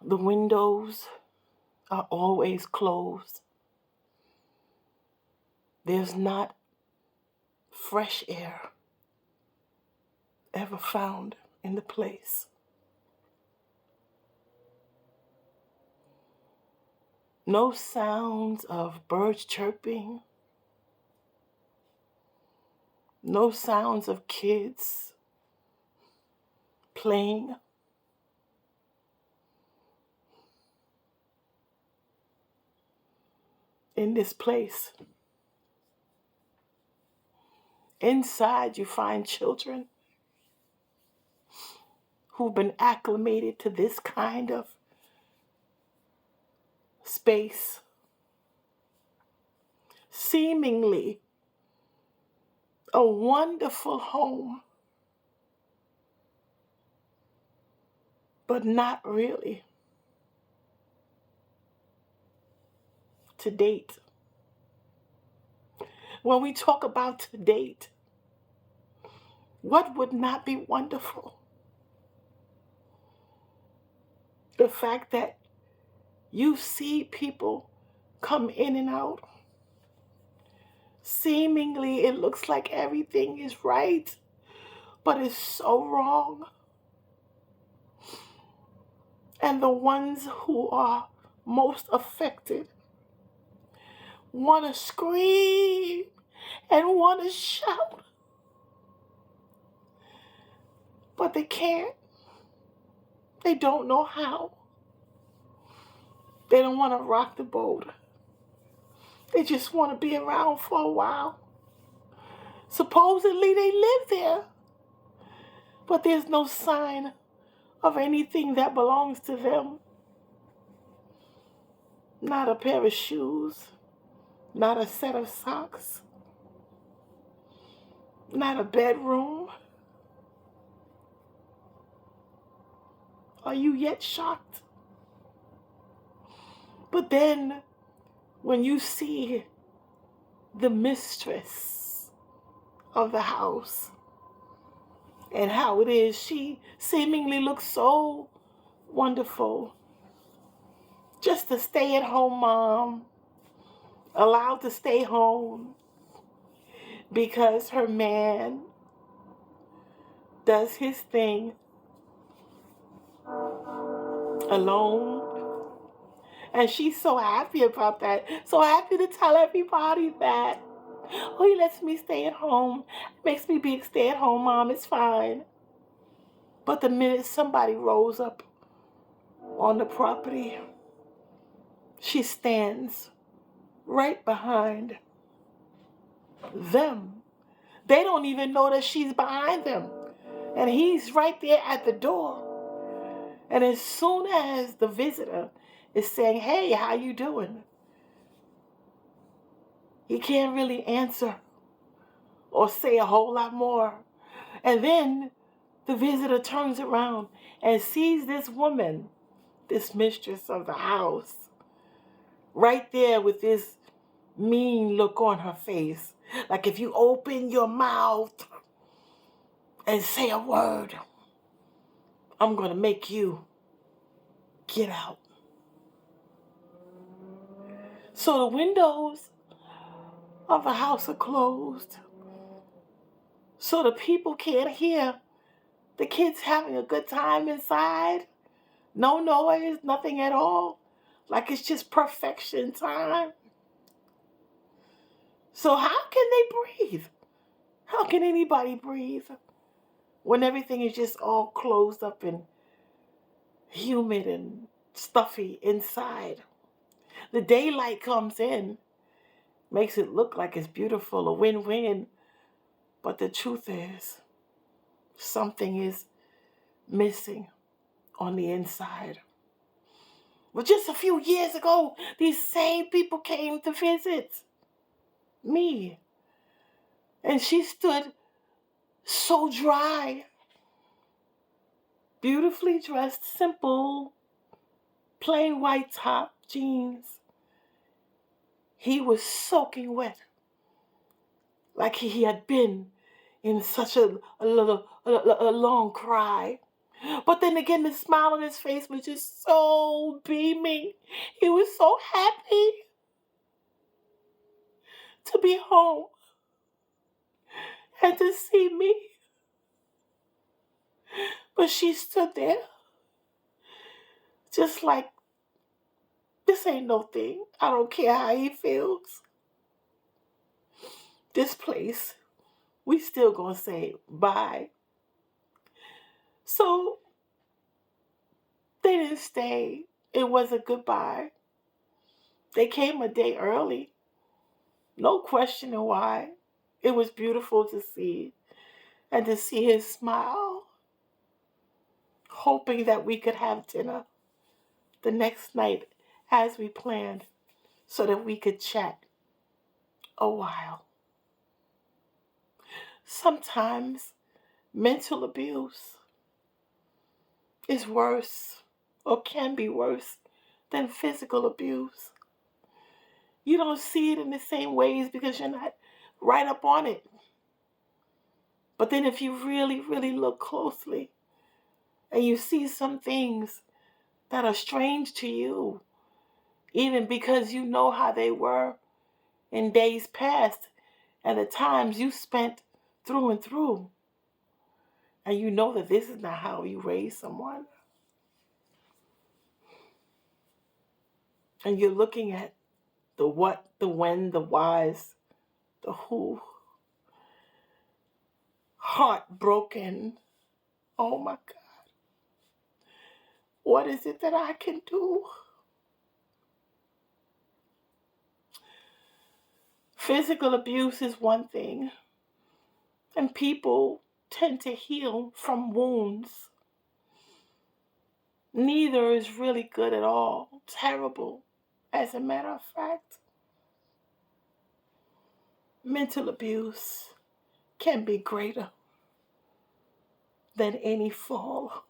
The windows are always closed. There's not fresh air ever found in the place. No sounds of birds chirping. No sounds of kids playing. In this place. Inside, you find children who've been acclimated to this kind of space. Seemingly a wonderful home, but not really. To date. When we talk about to date, what would not be wonderful? The fact that you see people come in and out. Seemingly, it looks like everything is right, but it's so wrong. And the ones who are most affected want to scream and want to shout, but they can't. They don't know how. They don't want to rock the boat. They just want to be around for a while. Supposedly they live there, but there's no sign of anything that belongs to them. Not a pair of shoes, not a set of socks, not a bedroom. Are you yet shocked? But then, when you see the mistress of the house and how it is, she seemingly looks so wonderful. Just a stay-at-home mom, allowed to stay home because her man does his thing alone. And she's so happy about that. So happy to tell everybody that, oh, he lets me stay at home. Makes me be a stay-at-home mom. It's fine. But the minute somebody rolls up on the property, she stands right behind them. They don't even know that she's behind them. And he's right there at the door. And as soon as the visitor is saying, hey, how you doing? He can't really answer or say a whole lot more. And then the visitor turns around and sees this woman, this mistress of the house, right there with this mean look on her face. Like if you open your mouth and say a word, I'm going to make you get out. So the windows of the house are closed. So the people can't hear the kids having a good time inside. No noise, nothing at all. Like it's just perfection time. So how can they breathe? How can anybody breathe when everything is just all closed up and humid and stuffy inside? The daylight comes in, makes it look like it's beautiful, a win-win. But the truth is, something is missing on the inside. But just a few years ago, these same people came to visit me. And she stood so dry, beautifully dressed, simple, plain white top, jeans. He was soaking wet, like he had been in such a long cry. But then again, the smile on his face was just so beaming. He was so happy to be home and to see me. But she stood there just like, this ain't no thing. I don't care how he feels. This place, we still gonna say bye. So they didn't stay. It was a goodbye. They came a day early. No questioning why. It was beautiful to see and to see his smile, hoping that we could have dinner the next night as we planned so that we could chat a while. Sometimes mental abuse is worse or can be worse than physical abuse. You don't see it in the same ways because you're not right up on it. But then if you really, really look closely and you see some things that are strange to you, even because you know how they were in days past and the times you spent through and through, and you know that this is not how you raise someone, and you're looking at the what, the when, the whys, the who, heartbroken. Oh my God. What is it that I can do? Physical abuse is one thing, and people tend to heal from wounds. Neither is really good at all. Terrible, as a matter of fact. Mental abuse can be greater than any fall.